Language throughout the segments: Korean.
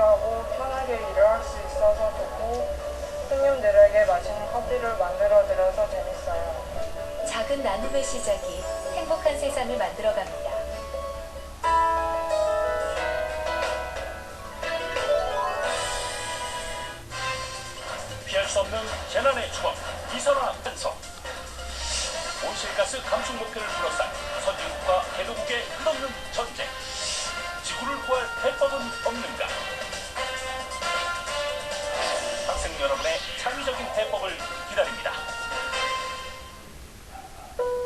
하고 편하게 일을 할 수 있어서 좋고 손님들에게 맛있는 커피를 만들어 드려서 재밌어요. 작은 나눔의 시작이 행복한 세상을 만들어갑니다. 피할 수 없는 재난의 추억, 이산화 탄소. 온실가스 감축 목표를 둘러싼 선진국과 개도국의 끝없는 전쟁. 지구를 구할 해법은 없는가? 학생 여러분의 창의적인 해법을 기다립니다.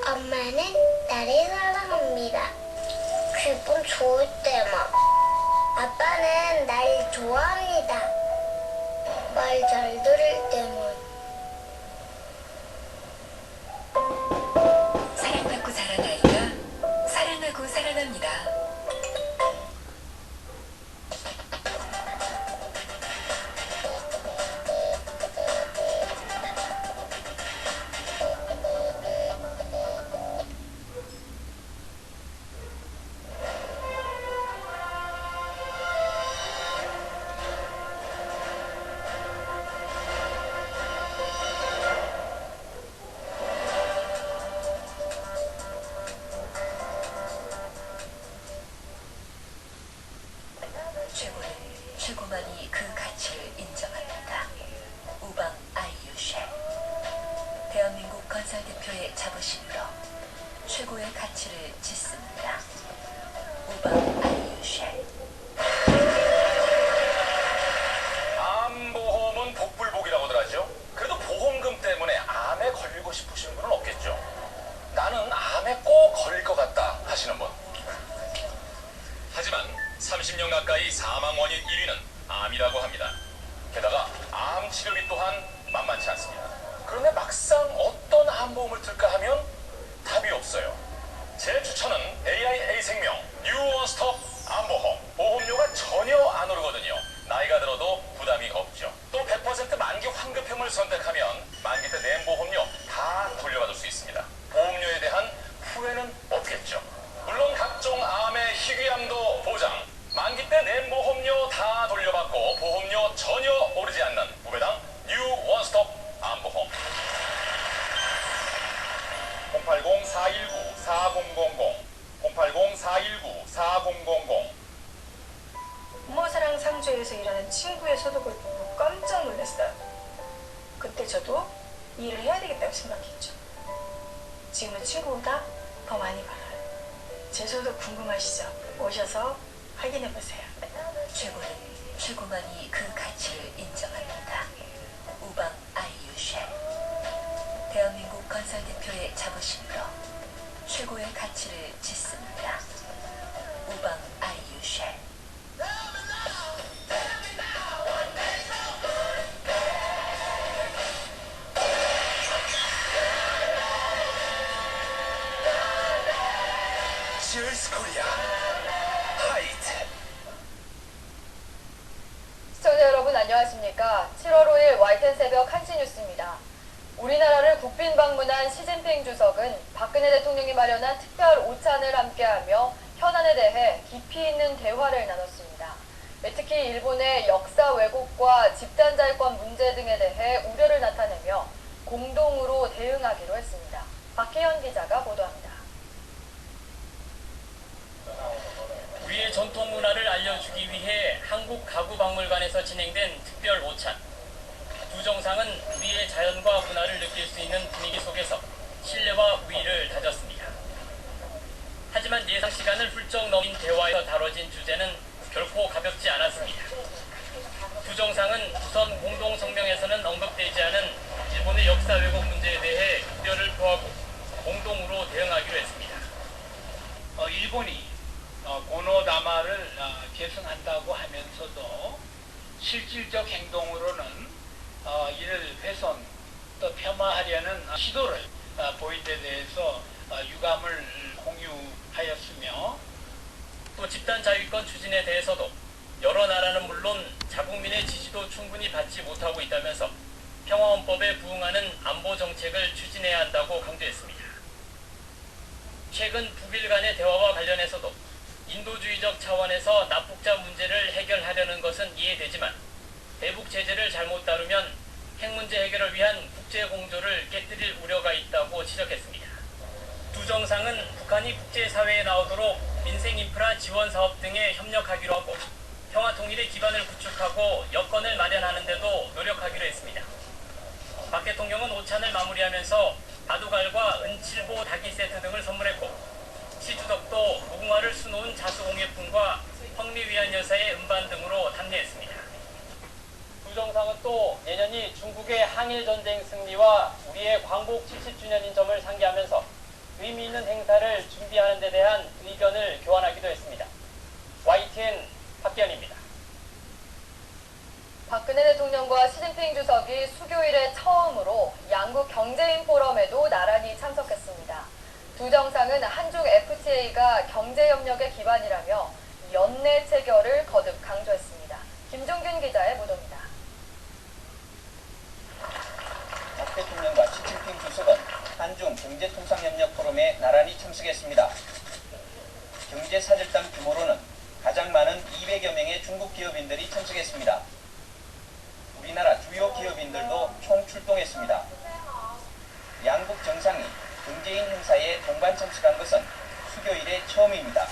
엄마는 나를 사랑합니다. 기분 좋을 때만. 아빠는 날 좋아합니다. 말 잘 들을 때만. 사랑받고 자란 아이가 사랑하고 사랑합니다. 최고는 최고만이 그 가치를 인정합니다. 우방 아이유쉘. 대한민국 건설 대표의 자부심으로 최고의 가치를 짓습니다. 우방 아이유쉘. 암보험은 복불복이라고들 하죠. 그래도 보험금 때문에 암에 걸리고 싶으신 분은 없겠죠. 나는 암에 꼭 걸릴 것 같다 하시는 분. 하지만 30년 가까이 사망 원인 1위는 암이라고 합니다. 게다가 암 치료비 또한 만만치 않습니다. 그런데 막상 어떤 암보험을 들까 하면 답이 없어요. 제 추천은 AIA 생명 뉴 원스톱 암보험. 보험료가 전혀 안 오르거든요. 나이가 들어도 부담이 없죠. 또 100% 만기 환급형을 선택하면 만기 때 낸 보험료 다 돌려받을 수 있습니다. 보험료에 대한 후회는 없겠죠. 물론 각종 암의 희귀암도 보장. 만기 때 낸 보험료 다 돌려받고 보험료 전혀 오르지 않는 우배당 뉴 원스톱 암보험. 080-419-4000 080-419-4000. 부모사랑 상조에서 일하는 친구의 소득을 보고 깜짝 놀랐어요. 그때 저도 이 일을 해야 되겠다고 생각했죠. 지금은 친구보다 더 많이 벌어요. 제 소득 궁금하시죠? 오셔서 확인해보세요. 최고는 최고만이 그 가치를 인정합니다. 우방 아이유쉘. 대한민국 건설 대표의 자부심으로 최고의 가치를 짓습니다. 우방 아이유쉘. 치얼스 코리아 하이트. 시청자 여러분 안녕하십니까. 7월 5일 YTN 새벽 1시 뉴스입니다. 우리나라를 국빈 방문한 시진핑 주석은 박근혜 대통령이 마련한 특별 오찬을 함께하며 현안에 대해 깊이 있는 대화를 나눴습니다. 특히 일본의 역사 왜곡과 집단자율권 문제 등에 대해 우려를 나타내며 공동으로 대응하기로 했습니다. 박혜연 기자가 보도합니다. 우리의 전통 문화를 알려주기 위해 한국가구박물관에서 진행된 특별 오찬. 두 정상은 우리의 자연과 문화를 느낄 수 있는 분위기 속에서 신뢰와 우위를 다졌습니다. 하지만 예상 시간을 훌쩍 넘긴 대화에서 다뤄진 주제는 결코 가볍지 않았습니다. 두 정상은 우선 공동성명에서는 언급되지 않은 일본의 역사 왜곡 문제에 대해 우려를 표하고 공동으로 대응하기로 했습니다. 일본이 고노다마를 계승한다고 하면서도 실질적 행동으로는 이를 훼손 또 폄하하려는 시도를 보인 데 대해서 유감을 공유하였으며, 또 집단 자유권 추진에 대해서도 여러 나라는 물론 자국민의 지지도 충분히 받지 못하고 있다면서 평화헌법에 부응하는 안보 정책을 추진해야 한다고 강조했습니다. 최근 북일 간의 대화와 관련해서도 인도주의적 차원에서 납북자 문제를 해결하려는 것은 이해됩니다. 공조를 깨뜨릴 우려가 있다고 지적했습니다. 두 정상은 북한이 국제사회에 나오도록 민생인프라 지원 사업 등에 협력하기로 하고 평화통일의 기반을 구축하고 여건을 마련하는 데도 노력하기로 했습니다. 박 대통령은 오찬을 마무리하면서 바둑알과 은칠보 닭이 세트 등을 선물했고 시 주석도 무궁화를 수놓은 자수공예품과 황미위안 여사의 음반 등으로 답례했습니다. 두 정상은 또 내년이 중국의 항일전쟁 승리와 우리의 광복 70주년인 점을 상기하면서 의미 있는 행사를 준비하는 데 대한 의견을 교환하기도 했습니다. YTN 박기현입니다. 박근혜 대통령과 시진핑 주석이 수교일에 처음으로 양국 경제인 포럼에도 나란히 참석했습니다. 두 정상은 한중 FTA가 경제협력의 기반이라며 연내 체결을 거듭 강조했습니다. 김종균 기자의 보도입니다. 박 대통령과 시진핑 주석은 한중 경제통상협력 포럼에 나란히 참석했습니다. 경제사절단 규모로는 가장 많은 200여 명의 중국 기업인들이 참석했습니다. 우리나라 주요 기업인들도 총 출동했습니다. 양국 정상이 경제인 행사에 동반 참석한 것은 수교일에 처음입니다.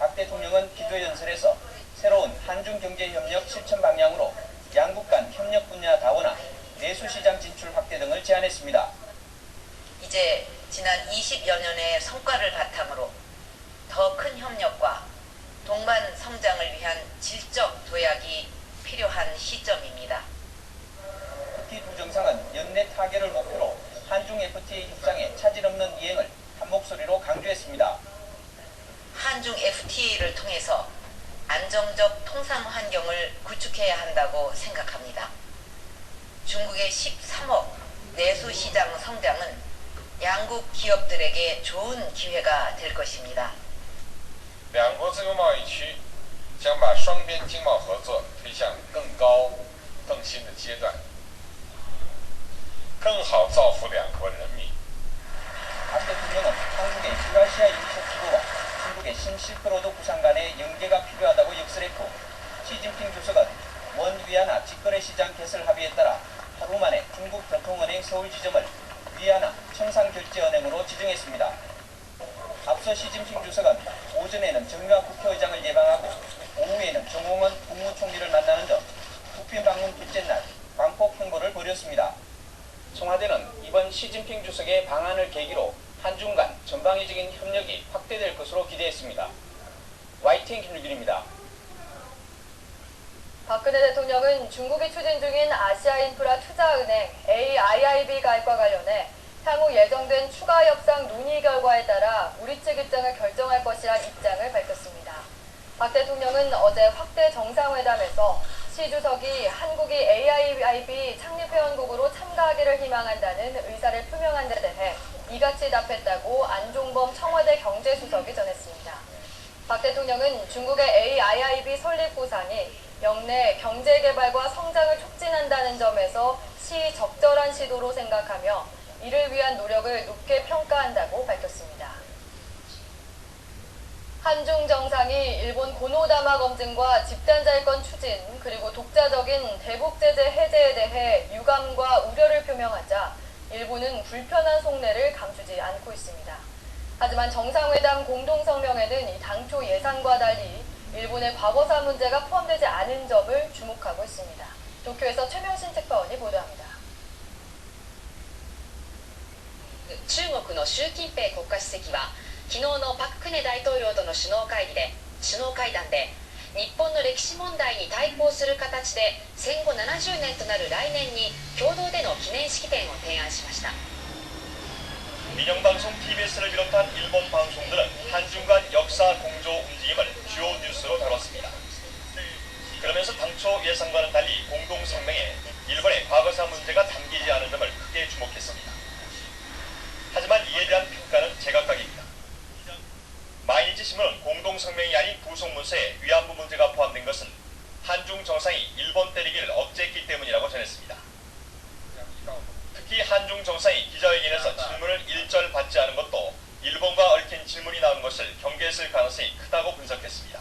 박 대통령은 기조연설에서 새로운 한중경제협력 실천 방향으로 양국 간 협력 분야 다원화, 내수시장 진출 확대 등을 제안했습니다. 이제 지난 20여 년의 성과를 바탕으로 더 큰 협력과 동반 성장을 위한 질적 도약이 필요한 시점입니다. 특히 두 정상은 연내 타결을 목표로 한중 FTA 협상의 차질 없는 이행을 한 목소리로 강조했습니다. 한중 FTA를 통해서 안정적 통상 환경을 구축해야 한다고 생각합니다. 중국의 13억 내수시장 성장은 양국 기업들에게 좋은 기회가 될 것입니다. 两国自由贸易区将把双边经贸合作推向更高、更新的阶段，更好造福两国人民。 박 대통령은 한국의 유라시아 이니셔티브와 중국의 신실크로드 구상 간의 연계가 필요하다고 역설했고, 시진핑 주석은 원 위안화 직거래 시장 개설 합의에 따라 하루 만에 중국 교통은행 서울 지점을 위안화 청산결제은행으로 지정했습니다. 앞서 시진핑 주석은 오전에는 정유아 국회의장을 예방하고 오후에는 정홍원 국무총리를 만나는 등 국빈 방문 둘째 날 광폭 홍보를 벌였습니다. 청와대는 이번 시진핑 주석의 방한을 계기로 한중 간 전방위적인 협력이 확대될 것으로 기대했습니다. YTN 김유길입니다. 박근혜 대통령은 중국이 추진 중인 아시아인프라 투자은행 AIIB 가입과 관련해 향후 예정된 추가 협상 논의 결과에 따라 우리 측 입장을 결정할 것이란 입장을 밝혔습니다. 박 대통령은 어제 확대 정상회담에서 시 주석이 한국이 AIIB 창립회원국으로 참가하기를 희망한다는 의사를 표명한 데 대해 이같이 답했다고 안종범 청와대 경제수석이 전했습니다. 박 대통령은 중국의 AIIB 설립 구상이 역내 경제개발과 성장을 촉진한다는 점에서 시적절한 시도로 생각하며 이를 위한 노력을 높게 평가한다고 밝혔습니다. 한중 정상이 일본 고노다마 검증과 집단자율권 추진 그리고 독자적인 대북 제재 해제에 대해 유감과 우려를 표명하자 일본은 불편한 속내를 감추지 않고 있습니다. 하지만 정상회담 공동성명에는 이 당초 예상과 달리 일본의 과거사 문제가 포함되지 않은 점을 주목하고 있습니다. 도쿄에서 최명신 특파원이 보도합니다. 中国の習近平国家主席は昨日のパク・クネ大統領との首脳会談で日本の歴史問題に対抗する形で戦後70年となる来年に共同での記念式典を提案しました。 민영방송 TBS를 비롯한 일본 방송들은 한중 간 역사 공조 움직임을 주요 뉴스로 다뤘습니다. 그러면서 당초 예상과는 달리 공동성명에 일본의 과거사 문제가 담기지 않은 점을 크게 주목했습니다. 하지만 이에 대한 평가는 제각각입니다. 마이니치신문은 공동성명이 아닌 부속문서에 위안부 문제가 포함된 것은 한중 정상이 일본 때리기를 억제했기 때문이라고 전했습니다. 특히 한중 정상이 기자회견에서 질문을 일절 받지 않은 것도 일본과 얽힌 질문이 나온 것을 경계했을 가능성이 크다고 분석했습니다.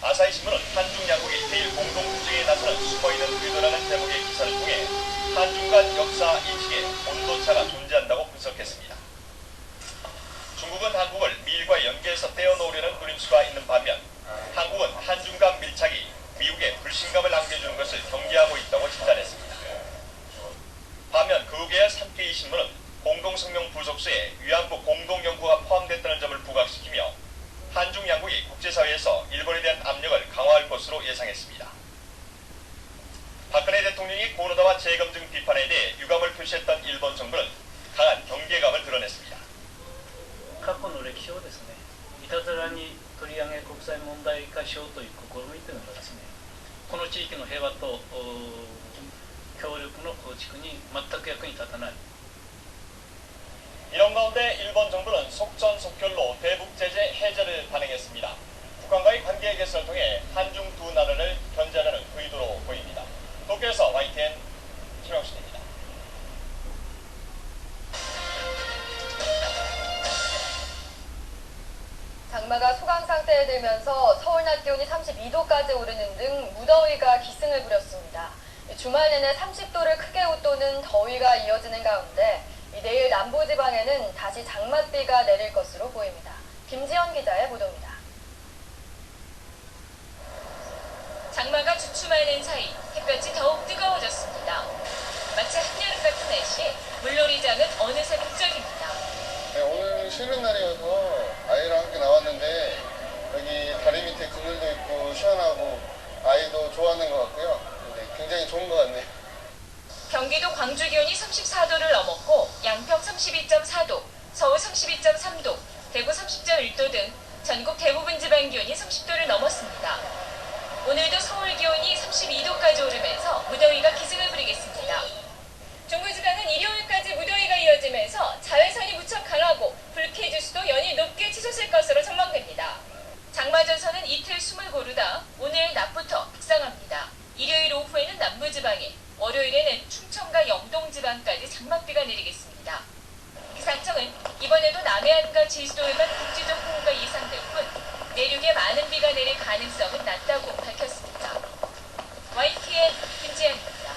아사히 신문은 한중 양국이 대일 공동 투쟁에 나서는 숨어있는 의도라는 제목의 기사를 통해 한중 간 역사 인식에 온도차가 존재한다고 분석했습니다. 중국은 한국을 밀과 연계해서 떼어놓으려는 노림수가 있는 반면 한국은 한중 간 밀착이 미국에 불신감을 안겨주는 것을 경계하고 있다고 진단했습니다. 반면 그우계의 산케이 신문은 공동성명 부속수에 위안부 공동연구가 포함됐다는 점을 부각시키며 한중 양국이 국제사회에서 일본에 대한 압력을 강화할 것으로 예상했습니다. 박근혜 대통령이 고노다마 재검증 비판에 대해 유감을 표시했던 일본 정부는 강한 경계감을 드러냈습니다. 過去の歴史をですね、いたずらに取り上げ国際問題化しようという試みというのがですね、この地域の平和と協力の構築に全く役に立たない。 이런 가운데 일본 정부는 속전속결로 대북 제재 해제를 단행했습니다. 북한과의 관계 개선을 통해 한중 두 나라를 견제하려는 의도로 보입니다. 도쿄에서 YTN 김영신입니다. 장마가 소강 상태에 들면서 서울 낮 기온이 32도까지 오르는 등 무더위가 기승을 부렸습니다. 주말 내내 30도를 크게 웃도는 더위가 이어지는 가운데 내일 남부지방에는 다시 장맛비가 내릴 것으로 보입니다. 김지연 기자의 보도입니다. 장마가 주춤하는 사이 햇볕이 더욱 뜨거워졌습니다. 마치 한여름 같은 날씨에 물놀이장은 어느새 북적입니다. 네, 오늘 쉬는 날이어서 아이랑 함께 나왔는데 여기 다리 밑에 그늘도 있고 시원하고 아이도 좋아하는 것 같고요. 네, 굉장히 좋은 것 같네요. 경기도 광주 기온이 34도를 넘었고 양평 32.4도, 서울 32.3도, 대구 30.1도 등 전국 대부분 지방 기온이 30도를 넘었습니다. 오늘도 서울 기온이 32도까지 오르면서 무더위가 기승을 부리겠습니다. 중부지방은 일요일까지 무더위가 이어지면서 자외선이 무척 강하고 불쾌지수도 연일 높게 치솟을 것으로 전망됩니다. 장마 전선은 이틀 숨을 고르다 오늘 낮부터 북상합니다. 일요일 오후에는 남부지방에, 월요일에는 충청과 영동지방까지 장맛비가 내리겠습니다. 기상청은 이번에도 남해안과 제주도에만 국지적 폭우가 예상될 뿐 내륙에 많은 비가 내릴 가능성은 낮다고 밝혔습니다. YTN 김지연입니다.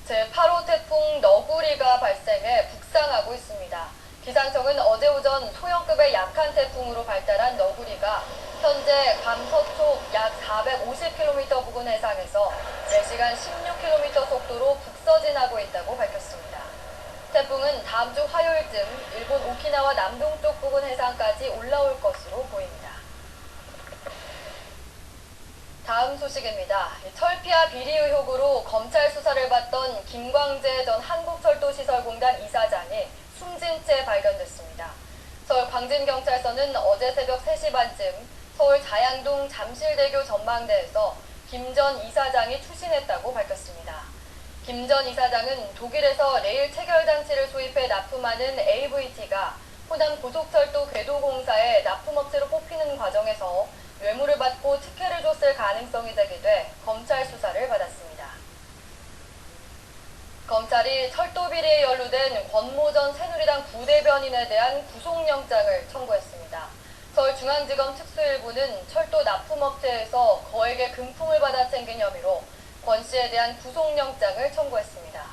제8호 태풍 너구리가 발생해 북상하고 있습니다. 기상청은 어제 오전 소형급의 약한 태풍으로 발달한 너구리가 현재 감서쪽 약 450km 부근 해상에서 4시간 16km 속도로 북서진하고 있다고 밝혔습니다. 태풍은 다음 주 화요일쯤 일본 오키나와 남동쪽 부근 해상까지 올라올 것으로 보입니다. 다음 소식입니다. 철피아 비리 의혹으로 검찰 수사를 받던 김광재 전 한국철도시설공단 이사장이 숨진 채 발견됐습니다. 서울 광진경찰서는 어제 새벽 3시 반쯤 서울 자양동 잠실대교 전망대에서 김 전 이사장이 추신했다고 밝혔습니다. 김 전 이사장은 독일에서 레일 체결장치를 수입해 납품하는 AVT가 호남 고속철도 궤도공사의 납품업체로 뽑히는 과정에서 뇌물을 받고 특혜를 줬을 가능성이 제기돼 검찰 수사를 받았습니다. 검찰이 철도 비리에 연루된 권모 전 새누리당 부대변인에 대한 구속영장을 청구했습니다. 서울중앙지검 특수일부는 철도 납품업체에서 거액의 금품을 받아 챙긴 혐의로 권 씨에 대한 구속영장을 청구했습니다.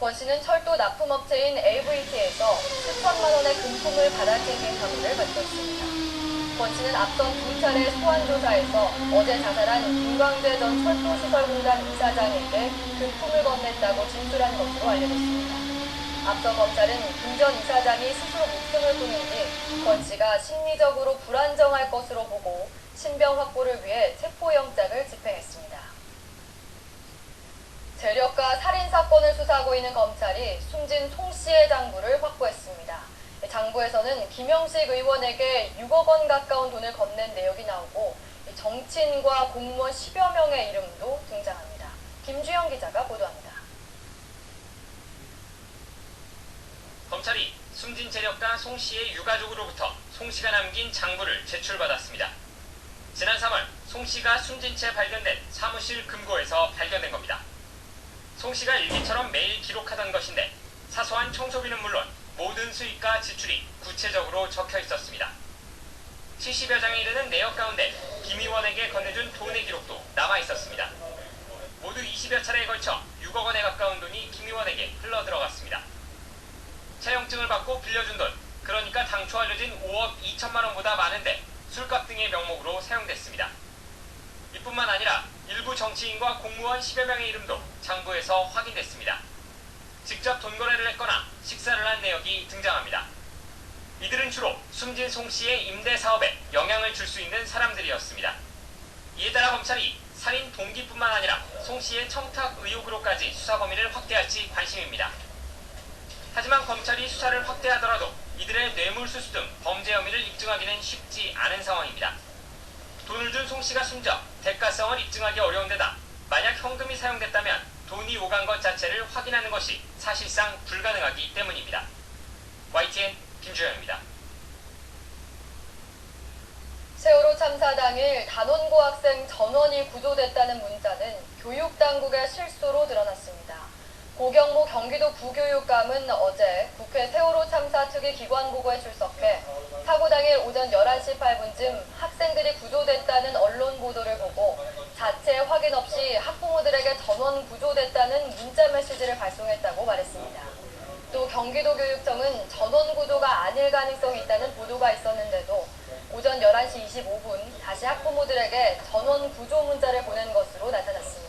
권 씨는 철도 납품업체인 AVT에서 수천만 원의 금품을 받아 챙긴 혐의를 받고 있습니다. 권 씨는 앞선 2차례 소환조사에서 어제 자살한 김광재 전 철도시설공단 이사장에게 금품을 건넸다고 진술한 것으로 알려졌습니다. 앞서 검찰은 김 전 이사장이 스스로 목숨을 끊은 뒤 권 씨가 심리적으로 불안정할 것으로 보고 신병 확보를 위해 체포영장을 집행했습니다. 재력가 살인사건을 수사하고 있는 검찰이 숨진 송 씨의 장부를 확보했습니다. 장부에서는 김영식 의원에게 6억 원 가까운 돈을 건넨 내역이 나오고 정치인과 공무원 10여 명의 이름도 등장합니다. 김주영 기자가 보도합니다. 검찰이 숨진 재력가 송 씨의 유가족으로부터 송 씨가 남긴 장부를 제출받았습니다. 지난 3월 송 씨가 숨진 채 발견된 사무실 금고에서 발견된 겁니다. 송 씨가 일기처럼 매일 기록하던 것인데 사소한 청소비는 물론 모든 수입과 지출이 구체적으로 적혀 있었습니다. 70여 장에 이르는 내역 가운데 김 의원에게 건네준 돈의 기록도 남아 있었습니다. 모두 20여 차례에 걸쳐 받고 빌려준 돈, 그러니까 당초 알려진 5억 2천만 원보다 많은데 술값 등의 명목으로 사용됐습니다. 이뿐만 아니라 일부 정치인과 공무원 10여 명의 이름도 장부에서 확인됐습니다. 직접 돈 거래를 했거나 식사를 한 내역이 등장합니다. 이들은 주로 숨진 송 씨의 임대 사업에 영향을 줄 수 있는 사람들이었습니다. 이에 따라 검찰이 살인 동기뿐만 아니라 송 씨의 청탁 의혹으로까지 수사 범위를 확대할지 관심입니다. 하지만 검찰이 수사를 확대하더라도 이들의 뇌물수수 등 범죄 혐의를 입증하기는 쉽지 않은 상황입니다. 돈을 준 송 씨가 숨져 대가성을 입증하기 어려운 데다 만약 현금이 사용됐다면 돈이 오간 것 자체를 확인하는 것이 사실상 불가능하기 때문입니다. YTN 김주영입니다. 세월호 참사 당일 단원고 학생 전원이 구조됐다는 문자는 교육당국의 실수로 드러났습니다. 고경모 경기도 부교육감은 어제 국회 세월호 참사 특위 기관보고에 출석해 사고 당일 오전 11시 8분쯤 학생들이 구조됐다는 언론 보도를 보고 자체 확인 없이 학부모들에게 전원 구조됐다는 문자 메시지를 발송했다고 말했습니다. 또 경기도교육청은 전원 구조가 아닐 가능성이 있다는 보도가 있었는데도 오전 11시 25분 다시 학부모들에게 전원 구조 문자를 보낸 것으로 나타났습니다.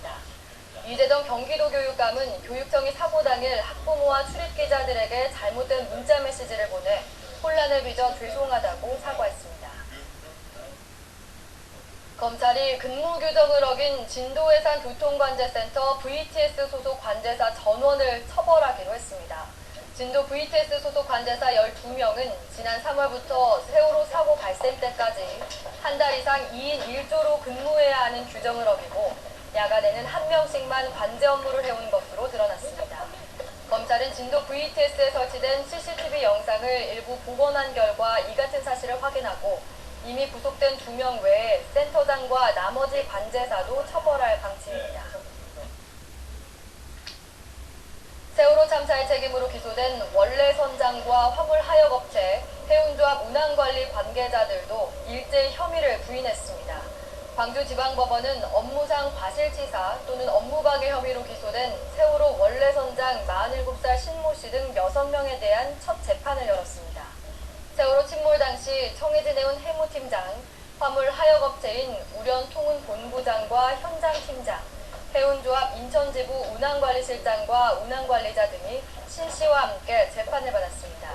이재정 경기도교육감은 교육청이 사고 당일 학부모와 출입기자들에게 잘못된 문자 메시지를 보내 혼란을 빚어 죄송하다고 사과했습니다. 검찰이 근무 규정을 어긴 진도해상 교통관제센터 VTS 소속 관제사 전원을 처벌하기로 했습니다. 진도 VTS 소속 관제사 12명은 지난 3월부터 세월호 사고 발생 때까지 한 달 이상 2인 1조로 근무해야 하는 규정을 어기고 야간에는 한 명씩만 관제 업무를 해온 것으로 드러났습니다. 검찰은 진도 VTS에 설치된 CCTV 영상을 일부 복원한 결과 이 같은 사실을 확인하고 이미 구속된 2명 외에 센터장과 나머지 관제사도 처벌할 방침입니다. 세월호 참사의 책임으로 기소된 원래 선장과 화물 하역업체, 해운조합 운항관리 관계자들도 일제히 혐의를 부인했습니다. 광주지방법원은 업무상 과실치사 또는 업무방해 혐의로 기소된 세월호 원래 선장 47살 신모 씨 등 6명에 대한 첫 재판을 열었습니다. 세월호 침몰 당시 청해진 해운 해무팀장, 화물 하역업체인 우련통운본부장과 현장팀장, 해운조합 인천지부 운항관리실장과 운항관리자 등이 신 씨와 함께 재판을 받았습니다.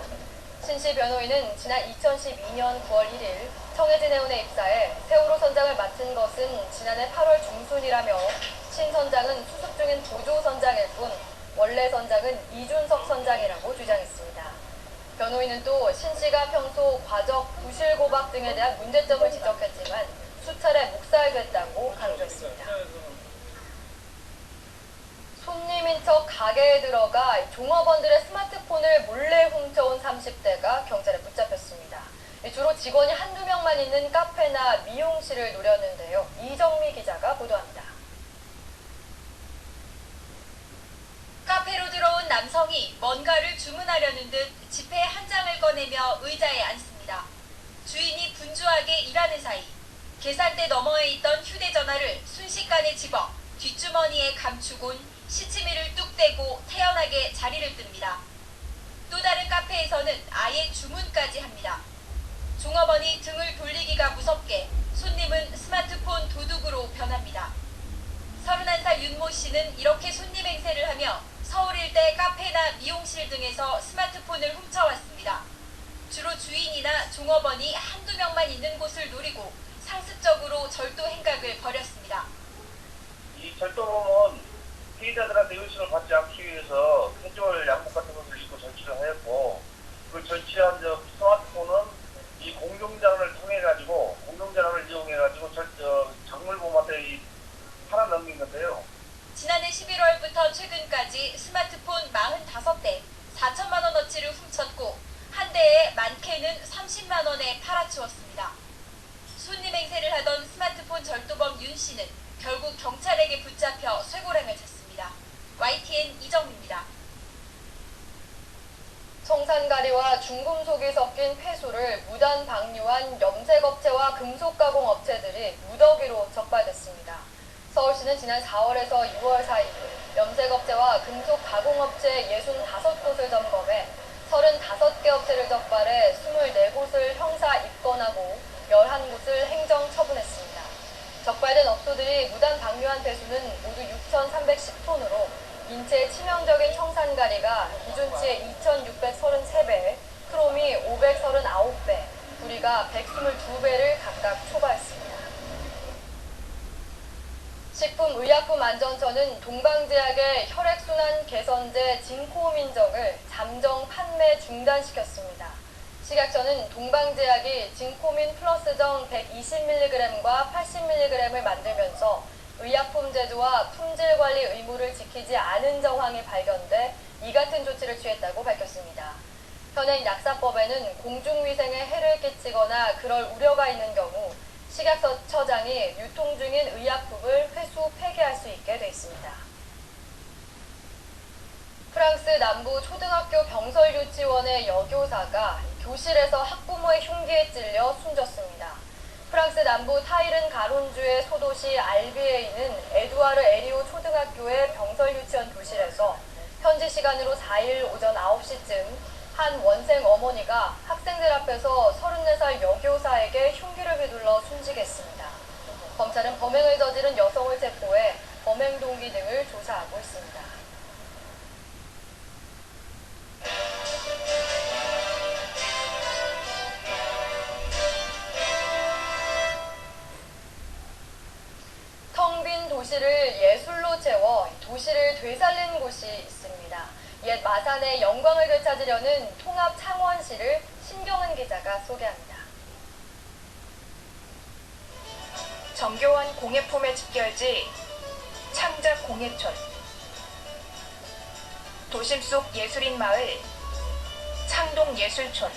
신 씨 변호인은 지난 2012년 9월 1일 청해진 해운에 입사해 세월호 선장을 맡은 것은 지난해 8월 중순이라며 신 선장은 수습 중인 보조 선장일 뿐 원래 선장은 이준석 선장이라고 주장했습니다. 변호인은 또 신 씨가 평소 과적, 부실 고박 등에 대한 문제점을 지적했지만 수차례 묵살됐다고 강조했습니다. 손님인 척 가게에 들어가 종업원들의 스마트폰을 몰래 훔쳐온 30대가 경찰에 붙잡혔습니다. 주로 직원이 한두 명만 있는 카페나 미용실을 노렸는데요. 이정미 기자가 보도합니다. 카페로 들어온 남성이 뭔가를 주문하려는 듯 지폐 한 장을 꺼내며 의자에 앉습니다. 주인이 분주하게 일하는 사이 계산대 너머에 있던 휴대전화를 순식간에 집어 뒷주머니에 감추곤 시치미를 뚝 떼고 태연하게 자리를 뜹니다. 또 다른 카페에서는 아예 주문까지 합니다. 종업원이 등을 돌리기가 무섭게 손님은 스마트폰 도둑으로 변합니다. 31살 윤모 씨는 이렇게 손님 행세를 하며 서울 일대 카페나 미용실 등에서 스마트폰을 훔쳐왔습니다. 주로 주인이나 종업원이 한두 명만 있는 곳을 노리고 상습적으로 절도 행각을 벌였습니다. 이 절도범은 피해자들한테 의심을 받지 않기 위해서 캐주얼 양복 같은 것을 입고 전치를 하였고 그 전치한 스마트폰은 이 공중전화를 통해가지고 공중전화를 이용해가지고 작물범한테 팔아 넘긴 건데요. 지난해 11월부터 최근까지 스마트폰 45대 4천만 원어치를 훔쳤고 한 대에 많게는 30만 원에 팔아치웠습니다. 손님 행세를 하던 스마트폰 절도범 윤 씨는 결국 경찰에게 붙잡혀 쇠고랑을 찼습니다. YTN 이정미입니다. 청산가리와 중금속이 섞인 폐수를 무단 방류한 염색업체와 금속가공업체들이 무더기로 적발됐습니다. 서울시는 지난 4월에서 6월 사이 염색업체와 금속가공업체 65곳을 점검해 35개 업체를 적발해 24곳을 형사 입건하고 11곳을 행정 처분했습니다. 적발된 업소들이 무단 방류한 배수는 모두 6,310톤으로 인체에 치명적인 청산가리가 기준치의 2,633배, 크롬이 539배, 구리가 122배를 각각 초과했습니다. 식품의약품안전처는 동방제약의 혈액순환 개선제 진코민정을 잠정 판매 중단시켰습니다. 식약처는 동방제약이 진코민 플러스정 120mg과 80mg을 만들면서 의약품 제조와 품질 관리 의무를 지키지 않은 정황이 발견돼 이 같은 조치를 취했다고 밝혔습니다. 현행 약사법에는 공중위생에 해를 끼치거나 그럴 우려가 있는 경우 식약처장이 유통 중인 의약품을 회수 폐기할 수 있게 돼 있습니다. 프랑스 남부 초등학교 병설 유치원의 여교사가 교실에서 학부모의 흉기에 찔려 숨졌습니다. 프랑스 남부 타이른 가론주의 소도시 알비에 있는 에두아르 에리오 초등학교의 병설 유치원 교실에서 현지 시간으로 4일 오전 9시쯤 한 원생 어머니가 학생들 앞에서 34살 여교사에게 흉기를 휘둘러 숨지게 했습니다. 검찰은 범행을 저지른 여성을 체포해 범행 동기 등을 조사하고 있습니다. 텅 빈 도시를 예술로 채워 도시를 되살린 곳이 있습니다. 옛 마산의 영광을 되찾으려는 통합 창원시를 신경은 기자가 소개합니다. 정교한 공예품의 집결지 창작 공예촌, 도심 속 예술인 마을 창동 예술촌,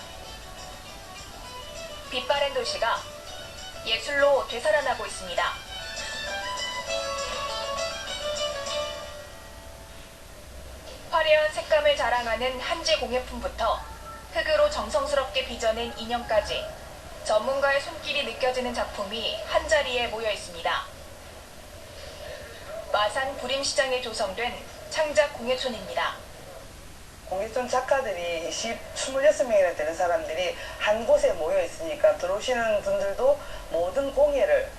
빛바랜 도시가 예술로 되살아나고 있습니다. 화려한 색감을 자랑하는 한지 공예품부터 흙으로 정성스럽게 빚어낸 인형까지 전문가의 손길이 느껴지는 작품이 한자리에 모여 있습니다. 마산 부림시장에 조성된 창작 공예촌입니다. 공예촌 작가들이 26명이나 되는 사람들이 한 곳에 모여 있으니까 들어오시는 분들도 모든 공예를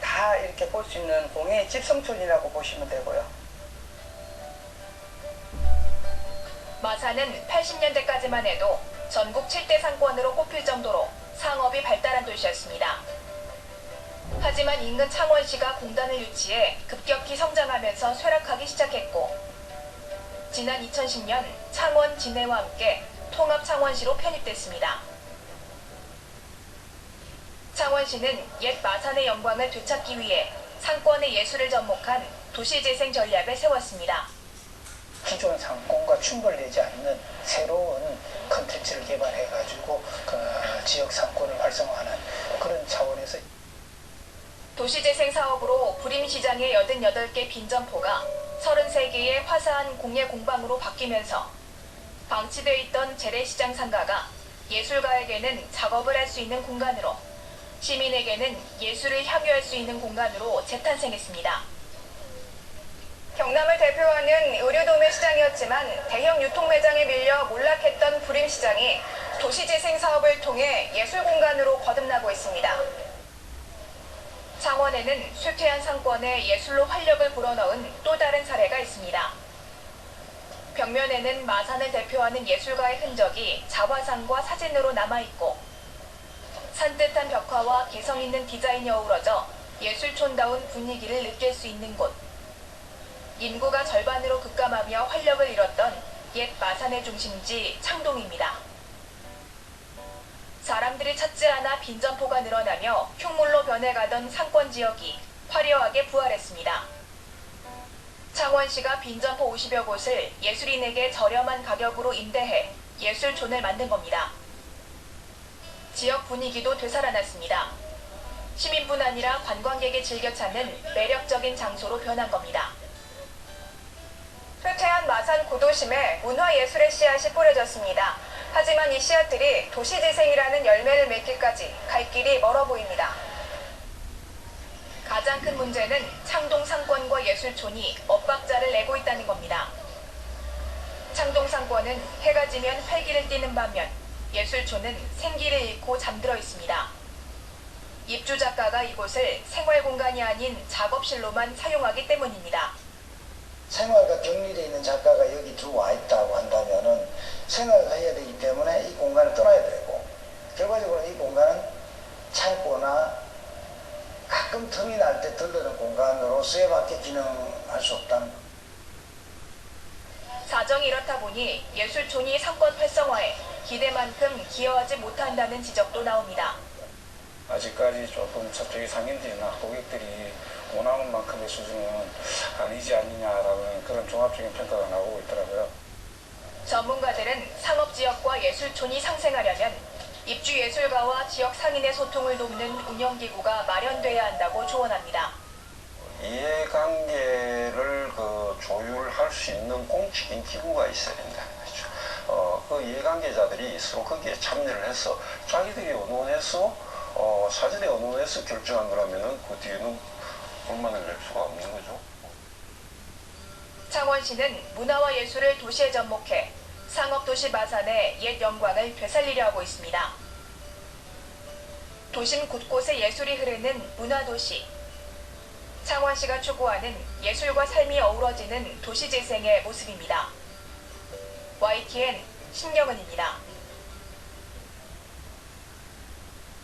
다 이렇게 볼 수 있는 공예 집성촌이라고 보시면 되고요. 마산은 80년대까지만 해도 전국 7대 상권으로 꼽힐 정도로 상업이 발달한 도시였습니다. 하지만 인근 창원시가 공단을 유치해 급격히 성장하면서 쇠락하기 시작했고, 지난 2010년 창원 진해와 함께 통합 창원시로 편입됐습니다. 창원시는 옛 마산의 영광을 되찾기 위해 상권의 예술을 접목한 도시재생 전략을 세웠습니다. 기존 상권과 충돌되지 않는 새로운 컨텐츠를 개발해가지고 그 지역 상권을 활성화하는 그런 차원에서 도시재생 사업으로 부림시장의 88개 빈점포가 33개의 화사한 공예 공방으로 바뀌면서 방치되어 있던 재래시장 상가가 예술가에게는 작업을 할 수 있는 공간으로, 시민에게는 예술을 향유할 수 있는 공간으로 재탄생했습니다. 경남을 대표하는 의류도매 시장이었지만 대형 유통매장에 밀려 몰락했던 부림시장이 도시재생 사업을 통해 예술공간으로 거듭나고 있습니다. 창원에는 쇠퇴한 상권에 예술로 활력을 불어넣은 또 다른 사례가 있습니다. 벽면에는 마산을 대표하는 예술가의 흔적이 자화상과 사진으로 남아있고, 산뜻한 벽화와 개성 있는 디자인이 어우러져 예술촌다운 분위기를 느낄 수 있는 곳. 인구가 절반으로 급감하며 활력을 잃었던 옛 마산의 중심지 창동입니다. 사람들이 찾지 않아 빈점포가 늘어나며 흉물로 변해가던 상권 지역이 화려하게 부활했습니다. 창원시가 빈점포 50여 곳을 예술인에게 저렴한 가격으로 임대해 예술촌을 만든 겁니다. 지역 분위기도 되살아났습니다. 시민뿐 아니라 관광객이 즐겨 찾는 매력적인 장소로 변한 겁니다. 쇠퇴한 마산 구도심에 문화예술의 씨앗이 뿌려졌습니다. 하지만 이 씨앗들이 도시재생이라는 열매를 맺기까지 갈 길이 멀어 보입니다. 가장 큰 문제는 창동 상권과 예술촌이 엇박자를 내고 있다는 겁니다. 창동상권은 해가 지면 활기를 띠는 반면 예술촌은 생기를 잃고 잠들어 있습니다. 입주 작가가 이곳을 생활공간이 아닌 작업실로만 사용하기 때문입니다. 생활과 격리되어 있는 작가가 여기 들어와 있다고 한다면은 생활을 해야 되기 때문에 이 공간을 떠나야 되고, 결과적으로 이 공간은 창고나 가끔 틈이 날 때 들르는 공간으로서밖에 기능할 수 없다는 것. 사정이 이렇다 보니 예술촌이 상권 활성화에 기대만큼 기여하지 못한다는 지적도 나옵니다. 아직까지 조금 접촉이 상인들이나 고객들이 원하는 만큼의 수준은 아니지 않느냐라는 그런 종합적인 평가가 나오고 있더라고요. 전문가들은 상업지역과 예술촌이 상생하려면 입주예술가와 지역 상인의 소통을 돕는 운영기구가 마련돼야 한다고 조언합니다. 이해관계를 조율할 수 있는 공적인 기구가 있어야 된다. 그 이해관계자들이 서로 거기에 참여를 해서 자기들이 의논해서 사전에 의논해서 결정한 거라면은 그 뒤에는 불만을 낼 수가 없는 거죠. 창원시는 문화와 예술을 도시에 접목해 상업도시 마산의 옛 영광을 되살리려 하고 있습니다. 도심 곳곳에 예술이 흐르는 문화도시. 창원시가 추구하는 예술과 삶이 어우러지는 도시재생의 모습입니다. YTN 신경은입니다.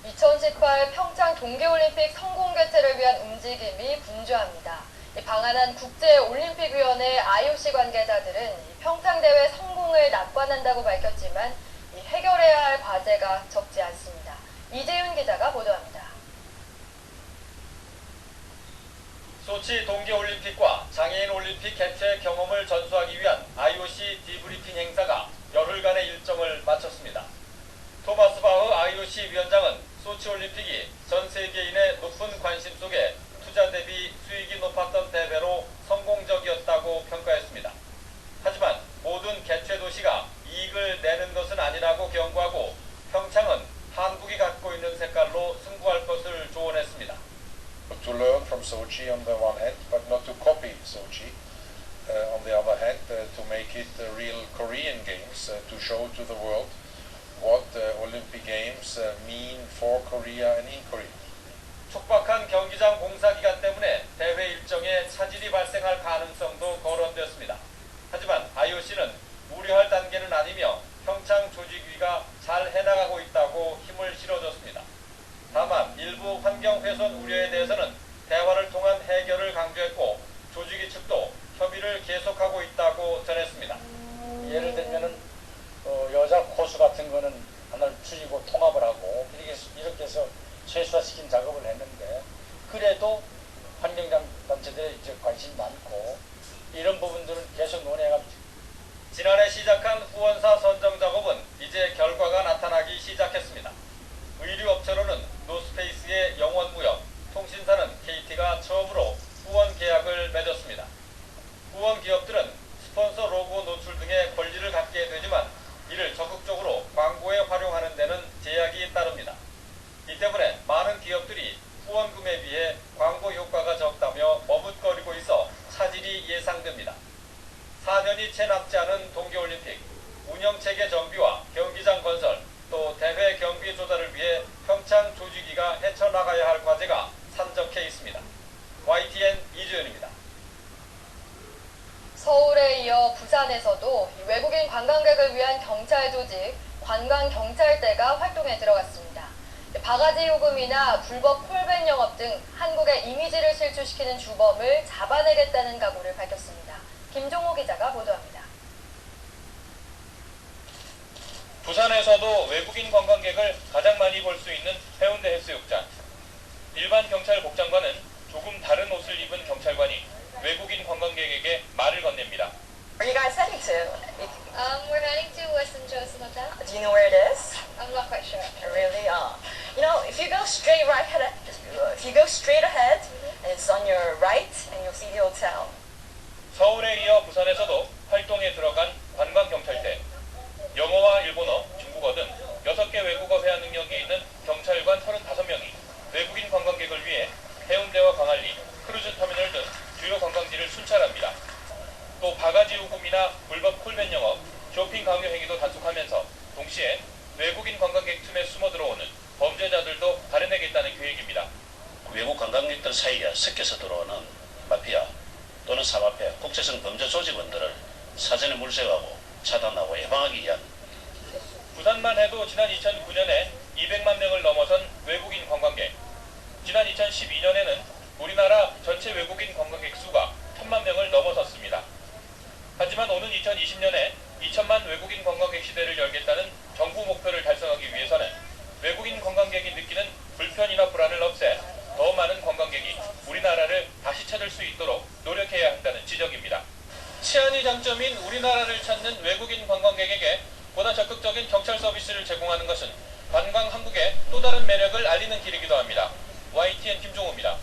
2018 평창 동계올림픽 성공 개최를 위한 움직임이 분주합니다. 방한한 국제올림픽위원회 IOC 관계자들은 평창대회 성공을 낙관한다고 밝혔지만 해결해야 할 과제가 적지 않습니다. 이재윤 기자가 보도합니다. 소치 동계올림픽과 장애인올림픽 개최 경험을 전수하기 위한 IOC 디브리핑 행사가 열흘간의 일정을 마쳤습니다. 토마스 바흐 IOC 위원장은 소치올림픽이 전 세계인의 높은 관심 속에 투자 대비 수익이 높았던 대회로 성공적이었다고 평가했습니다. 하지만 모든 개최 도시가 이익을 내는 것은 아니라고 경고하고 평창은 한국이 갖고 있는 색깔로 승부할 것을 조언했습니다. To learn from Sochi on the one hand, but not to copy Sochi. On the other hand, to make it real Korean Games, to show to the world what Olympic Games mean for Korea and in Korea. 촉박한 경기장 공사 기간 때문에 대회 일정에 차질이 발생할 가능성도 거론되었습니다. 하지만 IOC는 우려할 단계는 아니며 평창 조직위가 잘 해나가고 있다고 힘을 실어줬습니다. 다만 일부 환경 훼손 우려에 대해서는 대화를 통한 해결을 강조했고 조직위 측도 협의를 계속하고 있다고 전했습니다. 예를 들면은 여자 코수 같은 거는 하나를 줄이고 통합을 하고 이렇게 해서 최소화시킨 작업을 했는데 그래도 환경단체들의 이제 관심이 많고 이런 부분들은 계속 논의가 지난해 시작한 후원사 선정 작업은 이제 결과가 나타나기 시작했습니다. 의류업체로는 노스페이스의 영원무역, 통신사는 KT가 처음으로 후원 계약을 맺었습니다. 후원 기업들은 스폰서 로고 노출 등의 권리를 갖게 되지만 이를 적극적으로 광고에 활용하는 데는 제약이 따릅니다. 이 때문에 많은 기업들이 후원금에 비해 광고 효과가 적다며 머뭇거리고 있어 차질이 예상됩니다. 4년이 채 남지 않은 동계올림픽, 운영체계 정비와 경기장 건설, 또 대회 경비 조달을 위해 평창 조직위가 헤쳐나가야 할 과제가 산적해 있습니다. YTN 이주연입니다. 서울에 이어 부산에서도 외국인 관광객을 위한 경찰 조직 관광경찰대가 활동에 들어갔습니다. 바가지 요금이나 불법 콜밴 영업 등 한국의 이미지를 실추시키는 주범을 잡아내겠다는 각오를 밝혔습니다. 김종호 기자가 보도합니다. 부산에서도 외국인 관광객을 가장 많이 볼 수 있는 해운대 해수욕장. 일반 경찰 복장과는 조금 다른 옷을 입은 경찰관이 외국인 관광객에게 말을 건넵니다. Where you guys heading to? We're heading to Western Johnson Hotel. Do you know where it is? I'm not quite sure. Really? You know, if you go straight ahead, and it's on your right, and you'll see the hotel. 서울에 이어 부산에서도 활동에 들어간 관광경찰대. 영어와 일본어, 중국어 등 6개 외국어 회화 능력이 있는 경찰관 35명이 외국인 관광객을 위해 해운대와 광안리, 크루즈 터미널 등 주요 관광지를 순찰합니다. 또 바가지 요금이나 불법 콜밴 영업, 쇼핑 강요 행위도 단속하면서 동시에 외국인 관광객 틈에 숨어 들어오는 범죄자들도 가려내겠다는 계획입니다. 외국 관광객들 사이에 섞여서 들어오는 마피아 또는 사마피아, 국제성 범죄 조직원들을 사전에 물색하고 차단하고 예방하기 위한 부산만 해도 지난 2009년에 200만 명을 넘어선 외국인 관광객, 지난 2012년에는 우리나라 전체 외국인 관광객 수가 1000만 명을 넘어섰습니다. 하지만 오는 2020년에 2000만 외국인 관광객 시대를 열겠다는 정부 목표를 달성하기 위해서는 외국인 관광객이 느끼는 불편이나 불안을 없애 더 많은 관광객이 우리나라를 다시 찾을 수 있도록 노력해야 한다는 지적입니다. 치안이 장점인 우리나라를 찾는 외국인 관광객에게 보다 적극적인 경찰 서비스를 제공하는 것은 관광 한국의 또 다른 매력을 알리는 길이기도 합니다. YTN 김종호입니다.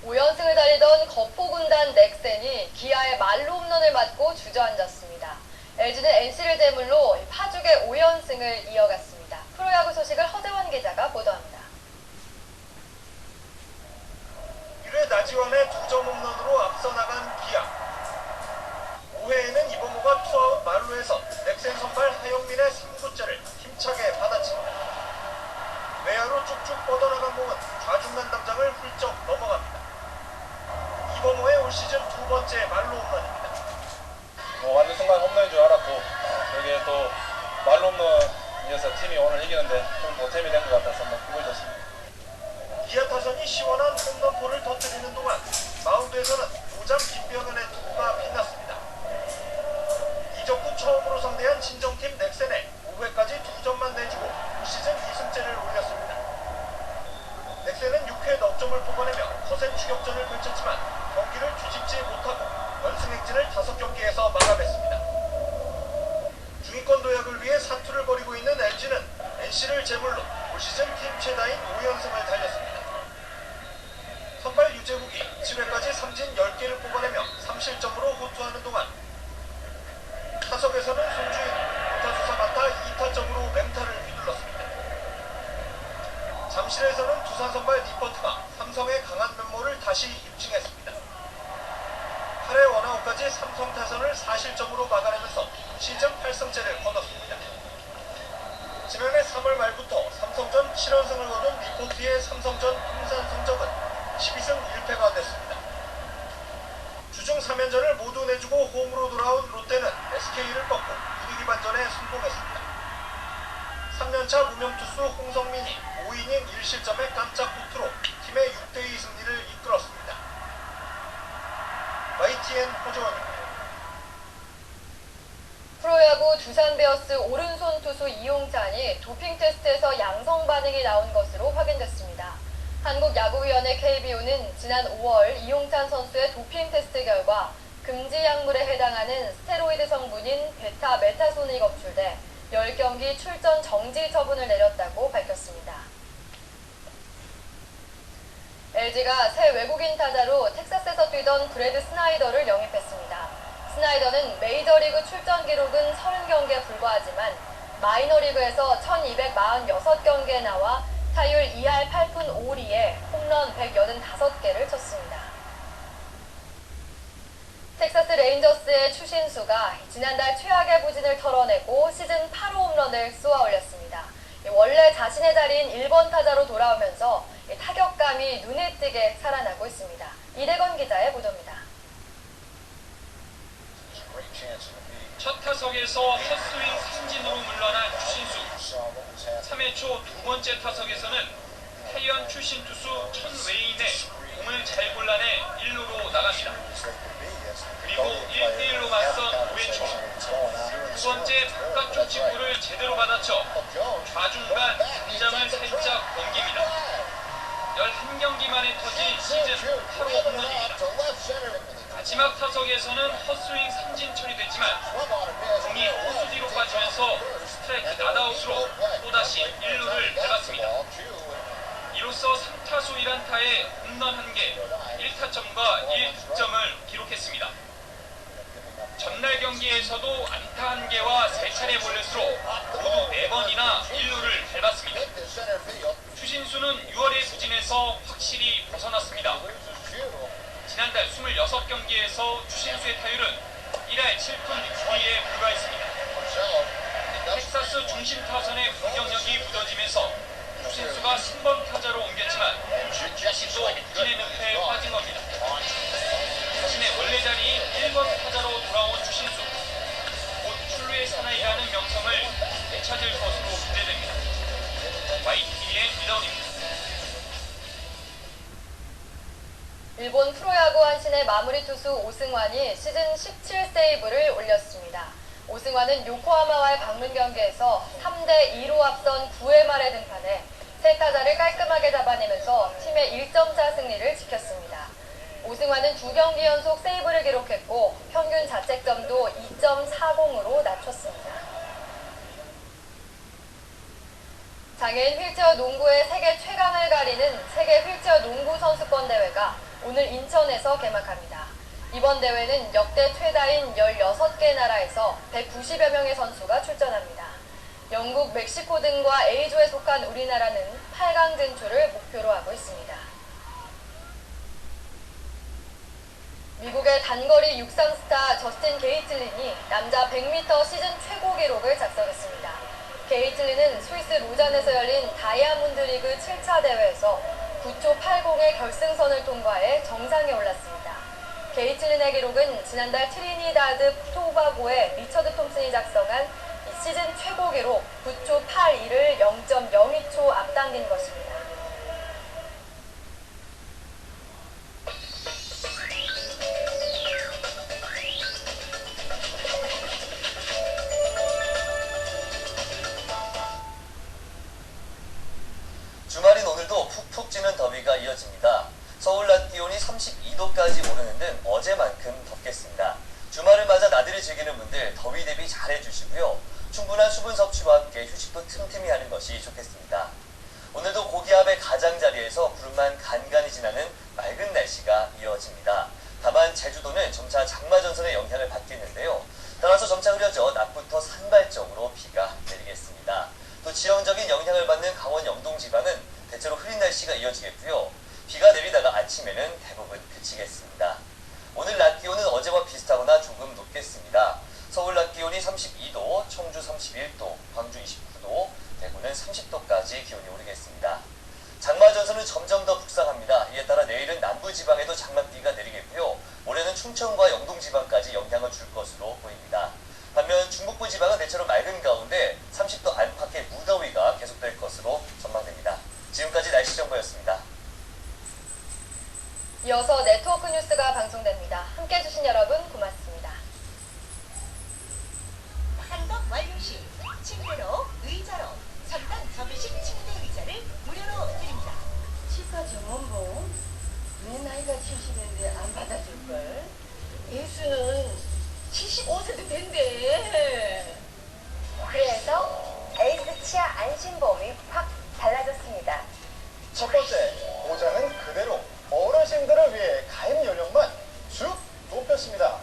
우연승을 달리던 거포군단 넥센이 기아의 말로 홈런을 맞고 주저앉았습니다. LG는 NC를 제물로 파죽의 5연승을 이어갔습니다. 프로야구 소식을 허재원 기자가 보도합니다. 1회 나지완의 2점 홈런으로 앞서 나간 기아. 5회에는 이범호가 투아웃 만루에서 넥센 선발 하영민의 3구째를 힘차게 받아칩니다. 외야로 쭉쭉 뻗어나간 공은 좌중간 담장을 훌쩍 넘어갑니다. 이범호의 올 시즌 2번째 말로 홈런입니다. 완전 순간 홈런인 줄 알았고 여기에 또 말로 홈런이어서 팀이 오늘 이기는데 좀 보탬이 된 것 같아서 기분이 좋습니다. 기아 타선이 시원한 홈런포를 터뜨리는 동안 마운드에서는 오장 김병현의 투구가 빛났습니다. 이적후 처음으로 상대한 친정팀 넥센에 5회까지 2점만 내주고 올 시즌 2승째를 올렸습니다. 넥센은 6회 넉 점을 뽑아내며 거센 추격전을 펼쳤지만 경기를 뒤집지 못하고 연승 행진을 5경기에서 마감했습니다. 중위권 도약을 위해 사투를 벌이고 있는 LG는 NC를 제물로 올 시즌 팀 최다인 5연승을 달렸습니다. 선발 유재국이 7회까지 삼진 10개를 뽑아내며 3실점으로 호투하는 동안 타석에서는 손주인 타수 3안타 2타점으로 맹타를 휘둘렀습니다. 잠실에서는 두산 선발 니퍼트가 삼성의 강한 면모를 다시 입증했습니다. 8회 원아웃까지 삼성 타선을 4실점으로 막아내면서 시즌 8승째를 거뒀습니다. 지난해 3월 말부터 삼성전 7연승을 거둔 니퍼트의 삼성전 통산 성적은 12승 1패가 됐습니다. 주중 3연전을 모두 내주고 홈으로 돌아온 롯데는 SK를 꺾고 분위기 반전에 성공했습니다. 3년차 무명투수 홍성민이 5이닝 1실점의 깜짝 호투로 팀의 6대2 승리를 이끌었습니다. YTN 호재원입니다. 프로야구 두산 베어스 오른손 투수 이용찬이 도핑 테스트에서 양성 반응이 나온 것으로 확인됐습니다. 한국야구위원회 KBO는 지난 5월 이용찬 선수의 도핑 테스트 결과 금지 약물에 해당하는 스테로이드 성분인 베타 메타손이 검출돼 10경기 출전 정지 처분을 내렸다고 밝혔습니다. LG가 새 외국인 타자로 텍사스에서 뛰던 브래드 스나이더를 영입했습니다. 스나이더는 메이저리그 출전 기록은 30경기에 불과하지만 마이너리그에서 1246경기에 나와 타율 2할 8푼 5리에 홈런 185개를 쳤습니다. 텍사스 레인저스의 추신수가 지난달 최악의 부진을 털어내고 시즌 8호 홈런을 쏘아 올렸습니다. 원래 자신의 자리인 1번 타자로 돌아오면서 타격감이 눈에 띄게 살아나고 있습니다. 이대건 기자의 보도입니다. 타석에서 헛스윙 삼진으로 물러난 추신수. 3회 초 두 번째 타석에서는 타이완 출신 투수 천웨인의 공을 잘 골라내 1루로 나갑니다. 그리고 1대1로 맞선 5회 초 두 번째 바깥쪽 직구를 제대로 받아쳐 좌중간 담장을 살짝 넘깁니다. 11경기 만에 터진 시즌 8호 홈런입니다. 마지막 타석에서는 헛스윙 삼진 처리됐지만 공이 호수 뒤로 빠지면서 스트라이크 낫아웃으로 또다시 1루를 밟았습니다. 이로써 3타수 1안타에 홈런 1개, 1타점과 1득점을 기록했습니다. 전날 경기에서도 안타 1개와 3차례 볼넷으로 모두 4번이나 1루를 밟았습니다. 추신수는 6월에 부진해서 확실히 벗어났습니다. 지난달 26경기에서 추신수의 타율은 1할 7푼 6리에 불과했습니다. 텍사스 중심 타선의 공격력이 무뎌지면서 추신수가 신번 타자로 옮겼지만 자신도 부진의 늪에 빠진 겁니다. 자신의 원래 자리인 1번 타자로 돌아온 추신수. 곧 출루의 사나이라는 명성을 되찾을 것으로 기대됩니다. YTV의 이다운입니다. 일본 프로야구 한신의 마무리 투수 오승환이 시즌 17세이브를 올렸습니다. 오승환은 요코하마와의 방문 경기에서 3대2로 앞선 9회 말에 등판해 세 타자를 깔끔하게 잡아내면서 팀의 1점차 승리를 지켰습니다. 오승환은 2경기 연속 세이브를 기록했고 평균 자책점도 2.40으로 낮췄습니다. 장애인 휠체어 농구의 세계 최강을 가리는 세계 휠체어 농구 선수권 대회가 오늘 인천에서 개막합니다. 이번 대회는 역대 최다인 16개 나라에서 190여 명의 선수가 출전합니다. 영국, 멕시코 등과 A조에 속한 우리나라는 8강 진출을 목표로 하고 있습니다. 미국의 단거리 육상 스타 저스틴 게이틀린이 남자 100m 시즌 최고 기록을 작성했습니다. 게이틀린은 스위스 로잔에서 열린 다이아몬드 리그 7차 대회에서 9초 80의 결승선을 통과해 정상에 올랐습니다. 게이틀린의 기록은 지난달 트리니다드 토바고의 리처드 톰슨이 작성한 시즌 최고 기록 9초 82를 0.02초 앞당긴 것입니다. 주말인 오늘도 푹푹 찌는 더위가 이어집니다. 서울 낮 기온이 32도까지 오르는 등 어제만큼 덥겠습니다. 주말을 맞아 나들이 즐기는 분들 더위 대비 잘 해주시고요. 충분한 수분 섭취와 함께 휴식도 틈틈이 하는 것이 좋겠습니다. 오늘도 고기압의 가장자리에서 구름만 간간히 지나는 맑은 날씨가 이어집니다. 다만 제주도는 점차 장마전선의 영향을 받겠는데요. 따라서 점차 흐려져 낮부터 산발적으로 비가 내리겠습니다. 또 지형적인 영향을 받는 강원 영동 지방은 대체로 흐린 날씨가 이어지겠고요. 비가 내리다가 아침에는 대부분 그치겠습니다. 오늘 낮 기온은 어제와 비슷하거나 조금 높겠습니다. 서울 낮 기온이 32도, 청주 31도, 광주 29도, 대구는 30도까지 기온이 오르겠습니다. 장마전선은 점점 더 북상합니다. 이에 따라 내일은 남부지방에도 장맛비가 내리겠고요. 모레는 충청과 영동지방까지 영향을 줄 것으로 보입니다. 반면 중북부 지방은 대체로 맑은 가운데 30도 안팎의 무더위가 계속될 것으로 전망됩니다. 지금까지 날씨 정보였습니다. 이어서 네트워크 뉴스가 방송됩니다. 함께해 주신 여러분 고맙습니다. 한덕 완료 시 침대로 의자로 3단 접이식 침대 의자를 무료로 드립니다. 치과 정원봉 내 나이가 70인데 안 받아줄걸? 예수는 75세도 된대. 그래서 에이스 치아 안심보험이 확 달라졌습니다. 첫 번째, 보장은 그대로 어르신들을 위해 가입 연령만 쭉 높였습니다.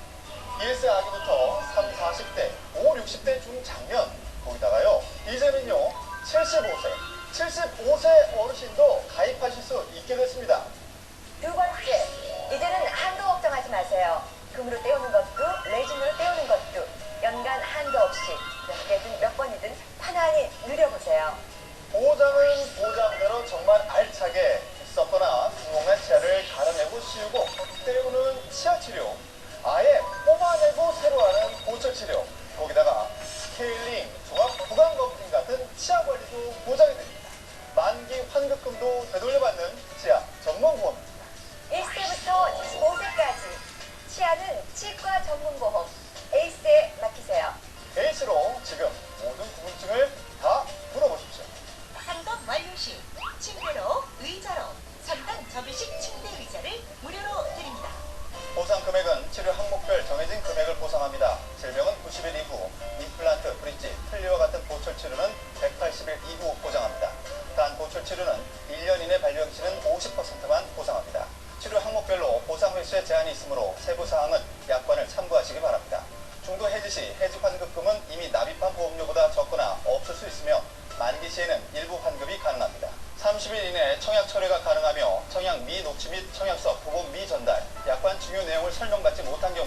1세 아기부터 3, 40대, 5, 60대 중장년, 거기다가요, 이제는요, 75세 어르신도 가입하실 수 있게 됐습니다. 두 번째, 이제는 한도 걱정하지 마세요. 금으로 떼우는 것도, 레진으로 떼우는 것도 연간 한도 없이 몇 개든 몇 번이든 편안히 누려보세요. 보장은 보장대로 정말 알차게 썩거나 구멍난 치아를 갈아내고 씌우고 떼우는 치아 치료, 아예 뽑아내고 새로 하는 고철 치료, 거기다가 환급금도 되돌려받는 치아 전문보험입니다. 1세부터 25세까지 치아는 치과 전문보험 에이스에 맡기세요. 에이스로 지금 모든 궁금증을 다 물어보십시오. 상담 완료 시 침대로 의자로 3단 접이식 침대 의자를 무료로 드립니다. 보상 금액은 치료 항목별 정해진 금액을 보상합니다. 질병은 90일 이후, 임플란트, 브릿지, 틀니와 같은 보철 치료는 180일 이후 보장합니다. 단 보철 치료는 1년 이내 발병 시는 50%만 보상합니다. 치료 항목별로 보상 횟수에 제한이 있으므로 세부 사항은 약관을 참고하시기 바랍니다. 중도 해지 시 해지 환급금은 이미 납입한 보험료보다 적거나 없을 수 있으며 만기 시에는 일부 환급이 가능합니다. 30일 이내 청약 철회가 가능하며 청약 미녹취 및 청약서 부본 미전달, 약관 중요 내용을 설명받지 못한 경우